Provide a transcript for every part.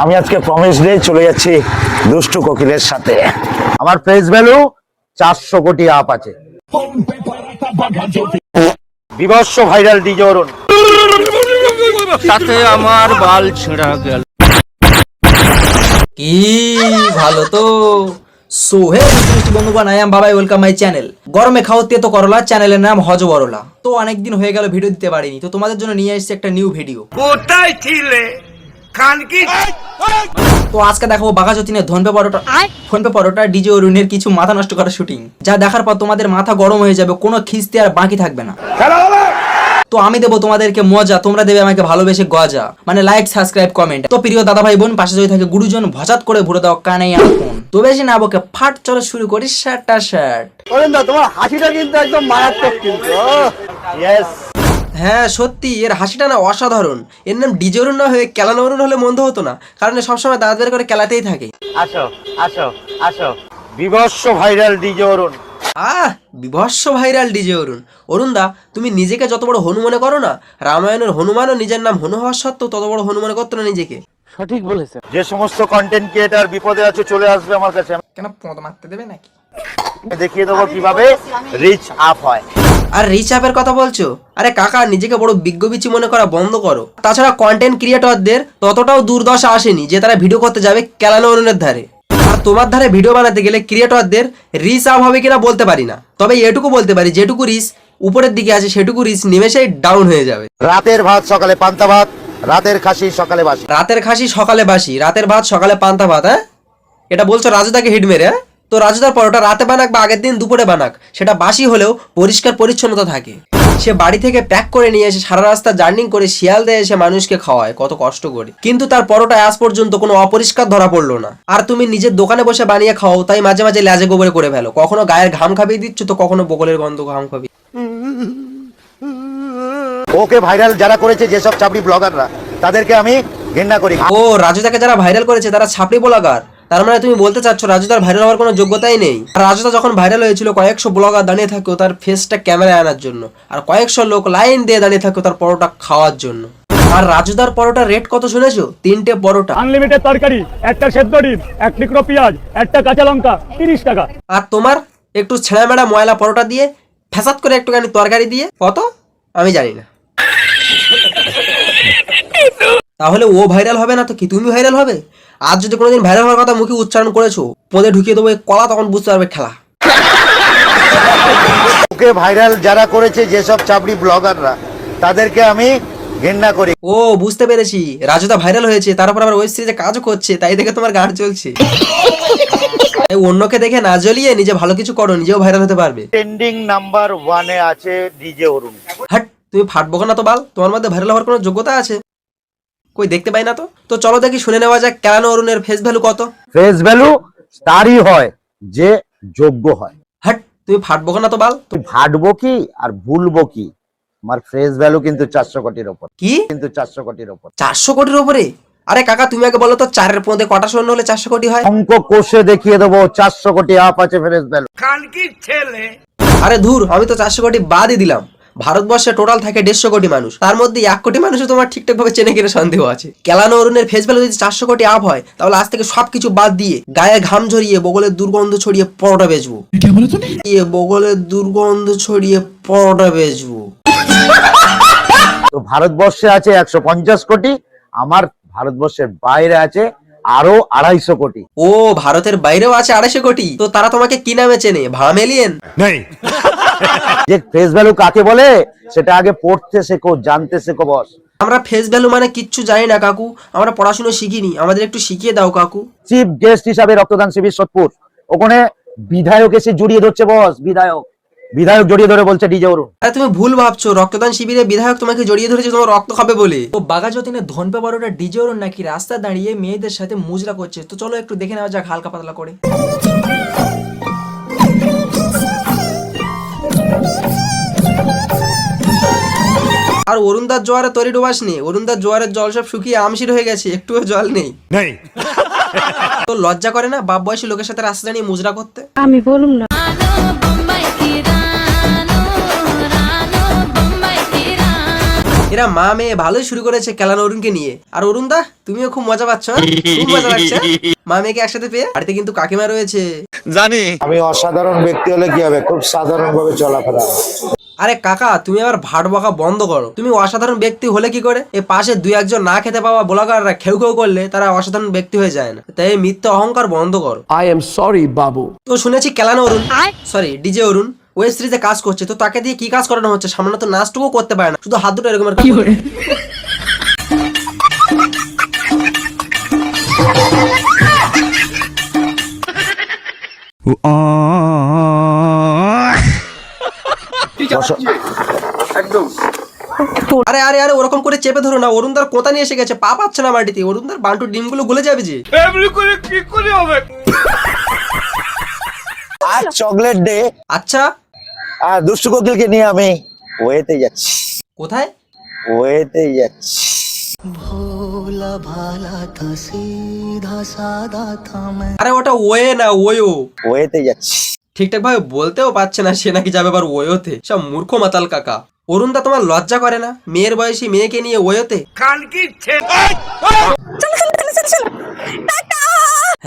আমি আজকে promise day চলে যাচ্ছি দুষ্টু কোকিলের সাথে। আমার ফেস ভ্যালু 400 কোটি আপ আছে। বিভৎস ভাইরাল ডিজে অরুণ, সাথে আমার বাল ছিঁড়া গেল। কি ভালো তো। সো হে মিষ্টি বন্ধুগণ, আই এম বাবাই, ওয়েলকাম মাই চ্যানেল। গরমে খাও তেতো করলা, চ্যানেলের নাম হজ বরলা। তো অনেকদিন হয়ে গেল ভিডিও দিতে পারিনি, তো তোমাদের জন্য নিয়ে এসেছি একটা নিউ ভিডিও। কোথায় ছিলে খানকি? তো আজকে দেখাবো বাঘা যতীনের ফোনপে পরোটা ডিজে অরুণের কিছু মাথা নষ্ট করা শুটিং, যা দেখার পর তোমাদের মাথা গরম হয়ে যাবে, কোনো খিস্তি আর বাকি থাকবে না। তো আমি দেবো তোমাদেরকে মজা, তোমরা দেবে আমাকে ভালোবেসে গজা, মানে লাইক, সাবস্ক্রাইব, কমেন্ট। তো প্রিয় দাদা ভাই বোন, পাশে যদি থাকে গুরুজন, ভজাত করে ভরে দাও কানে ফোন। তো বেশি না বকে ফাট, চলো শুরু করি। শার্টটা শার্ট। তোমার হাসিটা কিন্তু একদম মারাত্মক কিন্তু। ইয়েস, হ্যাঁ সত্যি, এর হাসিটা না অসাধারণ। এর নাম ডিজে অরুণ না হয়ে কেলানো অরুণ হলে মন্দ হতো না, কারণ এ সবসময় দাঁত বের করে কেলাতেই থাকে। আসো আসো আসো, বিভৎস ভাইরাল ডিজে অরুণ। বিভৎস ভাইরাল ডিজে অরুণ। অরুণ দা, তুমি নিজেকে যত বড় হনু মনে করো না, রামায়ণের হনুমানও নিজের নাম হনু হওয়ার সত্ত্বেও তত বড় হনু মনে করতো না নিজেকে। সঠিক বলেছে। যে সমস্ত কন্টেন্ট ক্রিয়েটর বিপদে আছে চলে আসবে আমার কাছে, কেন পদ মারতে দেবে নাকি? আমি দেখিয়ে দেবো কিভাবে রিচ আপ হয়। আর রিচ আপের কথা বলছো? আরে কাকা, নিজেকে বড় বিজ্ঞবিচি মনে করা বন্ধ করো। তাছাড়া কন্টেন্ট ক্রিয়েটরদের ততটাও দুর্দশা আসেনি যে তারা ভিডিও করতে যাবে কেলানো অরুণের ধারে। আর তোমার ধারে ভিডিও বানাতে গেলে ক্রিয়েটরদের রিচ আপ হবে কিনা বলতে পারি না, তবে এটুকু বলতে পারি, যেটুকু রিচ উপরের দিকে আছে সেটুকু রিচ নিমেষেই ডাউন হয়ে যাবে। রাতের ভাত সকালে পান্তা ভাত, রাতের খাসি সকালে বাসি। রাতের খাসি সকালে বাসি, রাতের ভাত সকালে পান্তা ভাত। হ্যাঁ, এটা বলছো রাজুদাকে হিট মেরে? হ্যাঁ, তো রাজুদার পরোটা রাতে বানাক বা আগের দিন দুপুরে বানাক, সেটা বাসি হলেও পরিষ্কার পরিচ্ছন্নতা থাকে। সে বাড়ি থেকে প্যাক করে নিয়ে এসে সারা রাস্তা জার্নি করে শিয়ালদে এসে মানুষকে খাওয়ায় কত কষ্ট করে, কিন্তু তার পরোটা আজ পর্যন্ত কোনো অপরিষ্কার ধরা পড়লো না। আর তুমি নিজের দোকানে বসে বানিয়ে খাও, তাই মাঝে মাঝে লেজে গোবরে করে ফেলো। কখনো গায়ের ঘাম খাবিয়ে দিচ্ছ, তো কখনো বগলের গন্ধ ঘাম খাবি। ওকে ভাইরাল যারা করেছে, যেসব চাপড়ি ব্লগাররা, তাদেরকে আমি ঘৃণা করি। ও, রাজুদাকে যারা ভাইরাল করেছে তারা ছাপড়ি ব্লগার? তার মানে তুমি বলতে চাচ্ছ রাজুদার ভাইরাল হওয়ার কোনো যোগ্যতাই নেই? রাজুদা যখন ভাইরাল হয়েছিল, কয়েকশো ব্লগার দাঁড়িয়ে থাকতো তার ফেসটা ক্যামেরায় আনার জন্য, আর কয়েকশো লোক লাইন দিয়ে দাঁড়িয়ে থাকতো তার পরোটা খাওয়ার জন্য। আর রাজুদার পরোটার রেট কত শুনেছো? 3টে পরোটা, আনলিমিটেড তরকারি, একটা সেদ্ধ ডিম, একটা টুকরো পেঁয়াজ, একটা কাঁচা লঙ্কা, 30 টাকা। আর তোমার একটু ছেঁড়া মেড়া ময়লা পরোটা দিয়ে ফ্যাসাদ করে একটুখানি তরকারি দিয়ে কত আমি জানি না। তাহলে ও ভাইরাল হবে না তো কি তুমি ভাইরাল হবে? আজ যদি কোনোদিন ভাইরাল হওয়ার কথা মুখে উচ্চারণ করেছো, পদে ঢুকিয়ে দেবো এই কলা, তখন বুঝতে পারবে খেলা। ওকে ভাইরাল যারা করেছে, যেসব চাপড়ি ব্লগাররা, তাদেরকে আমি ঘৃণা করি। ও, বুঝতে পেরেছি, রাজুদা ভাইরাল হয়েছে, তারপর আবার ওয়েব সিরিজে কাজও করছে, তাই দেখে তোমার গান চলছে। অন্যকে দেখে না জ্বলিয়ে নিজে ভালো কিছু করো, নিজেও ভাইরাল হতে পারবে। ট্রেন্ডিং নাম্বার 1-এ আছে ডিজে অরুণ। হাট, তুমি ফাটবো না তো বাল, তোমার মধ্যে ভাইরাল হওয়ার কোনো যোগ্যতা আছে? কই দেখতে পাই না তো। তো চলো দেখি, শুনে নেওয়া যাক কেলানো অরুণের ফেস ভ্যালু কত। ফেস ভ্যালু তারই হয় যে যোগ্য হয়। হাট, তুমি ফাটবো না তো বাল। তুই ভাটবো কি আর ভুলবো কি? আমার ফেস ভ্যালু কিন্তু 400 কোটির ওপর। কি? কিন্তু 400 কোটির ওপর। 400 কোটির উপরে? আরে কাকা, তুমি আগে বলো তো, 4-এর পদে কটা শূন্য হলে 400 কোটি হয়? অঙ্ক কোষে দেখিয়ে দেবো, 400 কোটি আপ আছে ফেস ভ্যালু। খানকি ছেলে। আরে ধুর, আমি তো 400 কোটি বাদই দিলাম। ভারতবর্ষে টোটাল থাকে 150 কোটি মানুষ, তার মধ্যে 1 কোটি মানুষও তোমার ঠিকঠাক ভাবে চেনে কিনা সন্দেহ আছে। কেলানো অরুণের ফেস ভ্যালু যদি 400 কোটি আপ হয়, তাহলে আজ থেকে সবকিছু বাদ দিয়ে গায়ে ঘাম ঝরিয়ে বগলের দুর্গন্ধ ছড়িয়ে পরোটা বেচবো। বগলের দুর্গন্ধ ছড়িয়ে পরোটা বেচবো। তো ভারতবর্ষে আছে 150 কোটি, আমার ভারতবর্ষের বাইরে আছে আরো 250 কোটি। ও, ভারতের বাইরেও আছে 250 কোটি? তো তারা তোমাকে কি নামে চেনে? ভামেলিয়েন? যে ফেস ভ্যালু কাকে বলে সেটা আগে পড়তে শেখো, জানতে শেখো বস। আমরা ফেস ভ্যালু মানে কিচ্ছু জানি না কাকু, আমরা পড়াশোনা শিখিনি, আমাদের একটু শিখিয়ে দাও কাকু। চিফ গেস্ট হিসাবে রক্তদান শিবির সোদপুর, ওখানে বিধায়ক এসে জড়িয়ে ধরছে বস। বিধায়ক জড়িয়ে ধরে বলছে ডিজে অরুণ। আরে তুমি ভুল ভাবছো, রক্তদান শিবিরে বিধায়ক তোমাকে জড়িয়ে ধরেছে তোমার রক্ত খাবে বলে। তো বাঘা যতীনের ধনপে বড়টা ডিজে অরুণ নাকি রাস্তায় দাঁড়িয়ে মেয়েদের সাথে মুজরা করছে। তো চলো একটু দেখে নেওয়া যাক হালকা পাতলা করে। আর অরুণদার জোয়ারে তরি ডোবাস নেই, অরুণদার জোয়ারের জল সব শুকিয়ে আমশির হয়ে গেছে, একটুও জল নেই। তো লজ্জা করে না বাপ বয়সী লোকের সাথে রাস্তা দাঁড়িয়ে মুজরা করতে? আমি বলুম না। এরা মা মেয়ে ভালোই শুরু করেছে কেলানো অরুণকে নিয়ে। আর অরুণ দা তুমিও খুব মজা পাচ্ছ, খুব মজা লাগছে মা মেয়েকে একসাথে পেয়ে। বাড়িতে কিন্তু কাকিমা রয়েছে। আমি অসাধারণ ব্যক্তি হলে কি হবে, খুব সাধারণ ভাবে চলাফেরা। আরে কাকা তুমি আবার ভাট বকা বন্ধ করো। তুমি অসাধারণ ব্যক্তি হলে কি করে? এই পাশে দুই একজন না খেতে পাওয়া ব্লগাররা খেউ খেউ করলে তারা অসাধারণ ব্যক্তি হয়ে যায় না। তাই এই মিথ্যা অহংকার বন্ধ করো। I am sorry, Babu. তো শুনেছি কেলানো অরুণ, সরি ডিজে অরুণ ওয়েব সিরিজে কাজ করছে। তো তাকে দিয়ে কি কাজ করানো হচ্ছে? সামান্য তো নাচটুকু করতে পারে না, শুধু হাত দুটো এরকম এরকম করে। আরে আরে আরে ওরকম করে চেপে ধরো না, অরুণদার কোথা নিয়ে এসে গেছে, পা পাচ্ছে না মাটিতে। অরুণদার বান্টু ডিমগুলো গলে যাবে যে। এমনি করে কি করে হবে? আজ চকলেট ডে, আচ্ছা আর দুষ্টু কোকিলকে নিয়ে আমি ওয়েতে যাচ্ছি, কোথায়? ওয়েতে যাচ্ছি। আরে ওটা ওয়ে না ওয়ো। ওয়েতে যাচ্ছি। ঠিকঠাক ভাবে বলতেও পারছে না, সে নাকি যাবে আবার ওয়োতে। সব মূর্খ মাতাল কাকা। অরুণদা তোমার লজ্জা করে না মেয়ের বয়সী মেয়েকে নিয়ে ওয়োতে? কান কি ছেলে?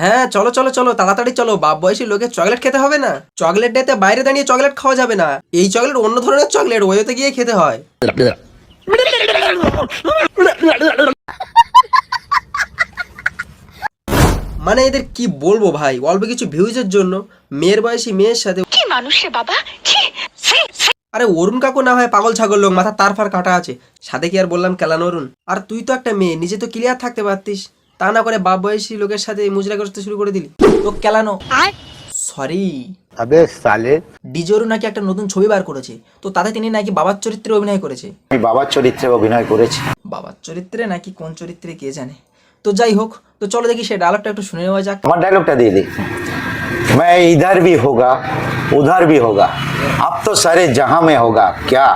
হ্যাঁ চলো চলো চলো তাড়াতাড়ি চলো, বাপ বয়সী লোকে চকলেট খেতে হবে না? চকলেট ডেতে বাইরে দাঁড়িয়ে চকলেট খাওয়া যাবে না। এই চকলেট অন্য ধরনের চকলেট, ওয়োতে গিয়ে খেতে হয়। মানে এদের কি বলবো ভাই, অল্প কিছু ভিউজের জন্য মেয়ের বয়সী মেয়ের সাথে। কি মানুষ রে বাবা, ছি ছি ছি। আরে অরুণ কাকু না হয় পাগল ছাগল লোক, মাথা তার ফার কাটা আছে, সাথে কি আর বললাম কেলানো অরুণ। আর তুই তো একটা মেয়ে, নিজে তো ক্লিয়ার থাকতে পারতিস, তা না করে বাপ বয়সী লোকের সাথে মুজরা করতে শুরু করে দিলি। তো কেলানো সরি। আবে সালে, ডিজোরু নাকি একটা নতুন ছবি বার করেছে, তো তাতে তিনি নাকি বাবার চরিত্রে অভিনয় করেছে। আমি বাবার চরিত্রে অভিনয় করেছি। বাবার চরিত্রে নাকি কোন চরিত্রে কে জানে। তো যাই হোক, তো চলো দেখি সেই ডায়লগটা একটু শুনে নেওয়া যাক। আমার ডায়লগটা দিয়ে দিই। मैं इधर भी होगा उधर भी होगा अब तो सारे जहां में होगा क्या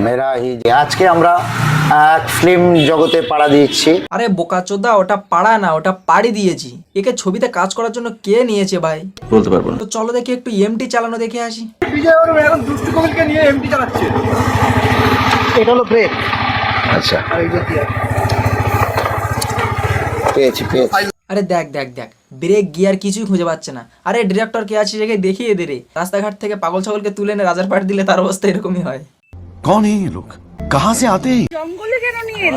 मेरा ही। আজকে আমরা এক ফিল্ম জগতে পাড়া দিচ্ছি। আরে বোকাচোদা, ওটা পাড়া না, ওটা পাড়ি দিয়েছি। একে ছবিতে কাজ করার জন্য কে নিয়েছে ভাই বলতে পারবো না। তো চলো দেখি একটু এমটি চালানো দেখে আসি। এটা হলো ব্রেক। আচ্ছা পেয়েছি পেয়েছি। আরে দেখ দেখ দেখ, ব্রেক গিয়ার কিছুই খুঁজে পাচ্ছে না। আরে ডিরেক্টর কে আছে সেকে দেখিয়ে দে রে। রাস্তাঘাট থেকে পাগল ছাগলকে তুলে এনে রাজার পাট দিলে তার অবস্থা এরকমই হয়। कौन है ये लोग? कहाँ से आते हैं?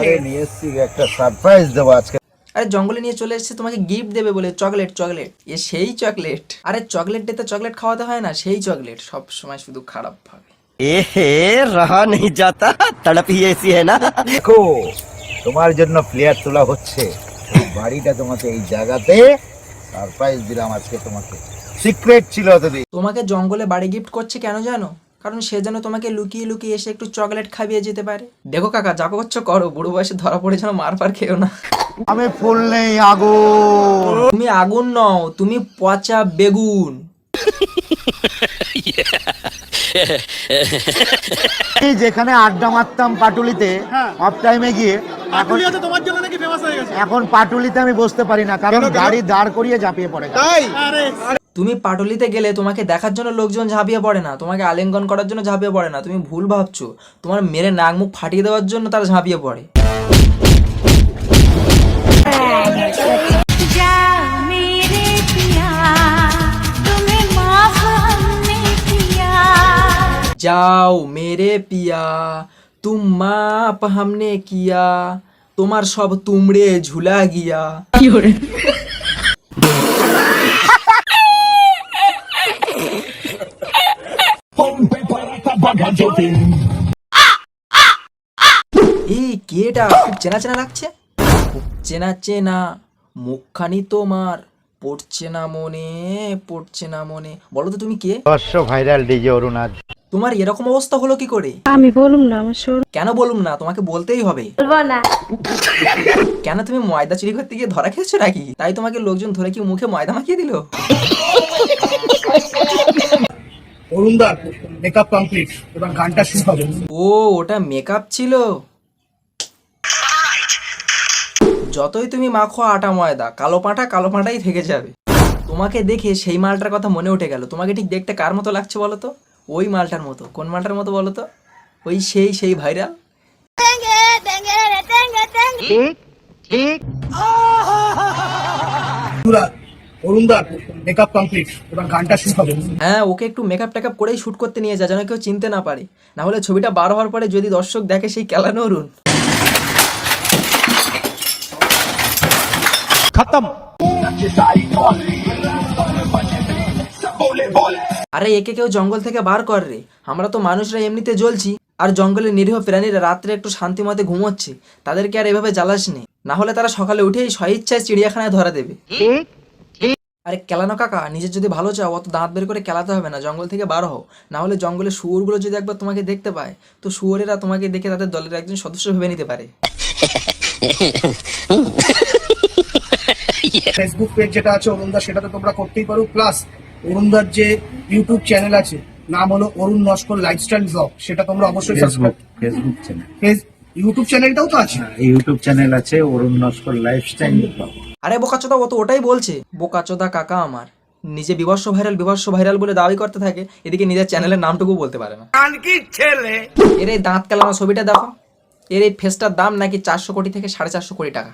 আরে নিয়ে এসছি একটা সারপ্রাইজ দেবো আজকে। আরে জঙ্গলে নিয়ে চলে এসেছে তোমাকে গিফট দেবে বলে, চকলেট চকলেট। এ সেই চকলেট। আরে চকলেট ডেতে চকলেট খাওয়াতে হয় না, সেই চকলেট। সব সময় শুধু খারাপ ভাবে। रहा नहीं जाता, तड़प ही ऐसी है ना। দেখো তোমার জন্য প্লেয়ার তোলা হচ্ছে। এই বাড়িটা তোমাকে এই জায়গাতে সারপ্রাইজ দিলাম আজকে তোমাকে, সিক্রেট ছিল এতদিন। তোমাকে জঙ্গলে বাড়ি গিফট করছে কেন জানো? কারণ সে যেন তোমাকে লুকিয়ে লুকিয়ে এসে একটু চকলেট খাইয়ে যেতে পারে। দেখো কাকা, যা করছো করো, বুড়ো বয়সে ধরা পড়ে যেন মার পার খেও না। আমি ফুল নেই আগুন। তুমি আগুন নও, তুমি পচা বেগুন। এই যেখানে আড্ডা মারতাম পাটুলিতে অফ টাইমে গিয়ে, এখন পাটুলিতে আমি বসতে পারি না, কারণ গাড়ি দাঁড় করিয়ে ঝাঁপিয়ে পড়ে। তুমি পাটুলিতে গেলে তোমাকে দেখার জন্য লোকজন ঝাঁপিয়ে পড়ে না, তোমাকে আলিঙ্গন করার জন্য ঝাঁপিয়ে পড়ে না। তুমি ভুল ভাবছো, তোমার মেরে নাক মুখ ফাটিয়ে দেওয়ার জন্য তারা ঝাঁপিয়ে পড়ে। যাও মেরে পিয়া তুম মাপ হামনে কিয়া, তোমার সব তুমড়ে ঝুলা গিয়া। এই কেটা খুব চেনা চেনা লাগছে, খুব চেনা চেনা মুখখানি তোমার, পড়ছে না মনে, পড়ছে না মনে। বলো তো তুমি কে? ভাইরাল ডিজে অরুণ। আজ তোমার এরকম অবস্থা হলো কি করে? আমি বলুম না আমার শোর কেন বলুম না? তোমাকে বলতেই হবে। বলবো না। কেন তুমি ময়দা চুরি করতে গিয়ে ধরা খেয়েছো নাকি? তাই তোমাকে লোকজন ধরে কি মুখে ময়দা মাখিয়ে দিল? অরুণদার মেকআপ কমপ্লিট, এবার গানটা শুরু হবে। ও ওটা মেকআপ ছিল। যতই তুমি মাখো আটা ময়দা, কালো পাঁটাই থেকে যাবে। তোমাকে দেখে সেই মালটার কথা মনে উঠে গেল। তোমাকে ঠিক দেখতে কার মতো লাগছে বলো তো? ওই মালটার মতো। কোন মালটার মতো বলো তো? ওই সেই ভাইরাল অরুণদার মেকআপ কমপ্লিট, এবার গানটা শুরু হবে। হ্যাঁ, ওকে একটু মেকআপ টেকআপ করেই শুট করতে নিয়ে যা, যেন কেউ চিনতে না পারে। না হলে ছবিটা বার হওয়ার পরে যদি দর্শক দেখে সেই কেলানো অরুণ। আরে একে কেউ জঙ্গল থেকে বার কর রে, আমরা তো মানুষরা এমনিতে জ্বলছি, আর জঙ্গলের নিরীহ প্রাণীরা রাত্রে একটু শান্তি মতে ঘুমোচ্ছে, তাদেরকে আর এভাবে জ্বালাস নে, না হলে তারা সকালে উঠেই স্বইচ্ছায় চিড়িয়াখানায় ধরা দেবে। আরে কেলানো কাকা, নিজের যদি ভালো চাও অত দাঁত বের করে কেলাতে হবে না, জঙ্গল থেকে বার হও, না হলে জঙ্গলের শুয়োরগুলো যদি একবার তোমাকে দেখতে পায়, তো শুয়োরেরা তোমাকে দেখে তাদের দলের একজন সদস্য ভেবে নিতে পারে। ফেসবুক পেজ যেটা আছে অরুণদার, সেটা তো তোমরা করতেই পারো। প্লাস অরুণদার যে ইউটিউব চ্যানেল আছে, নাম হলো অরুণ নস্কর লাইফস্টাইল ব্লগ, সেটা তোমরা অবশ্যই সাবস্ক্রাইব। ফেসবুক চ্যানেল, ইউটিউব চ্যানেলটাও তো আছে। ইউটিউব চ্যানেল আছে অরুণ নস্কর লাইফস্টাইল। আরে বোকাচোদা, ও তো ওটাই বলছে, বোকাচোদা কাকা আমার, নিজে বিবর্ষ ভাইরাল বলে দাবি করতে থাকে, এদিকে নিজের চ্যানেলের নামটুকু বলতে পারে না। কি ছেলে এর এই দাঁত কেলানো ছবিটা দেখো, এর এই ফেসটার দাম নাকি 400 কোটি থেকে 450 কোটি টাকা।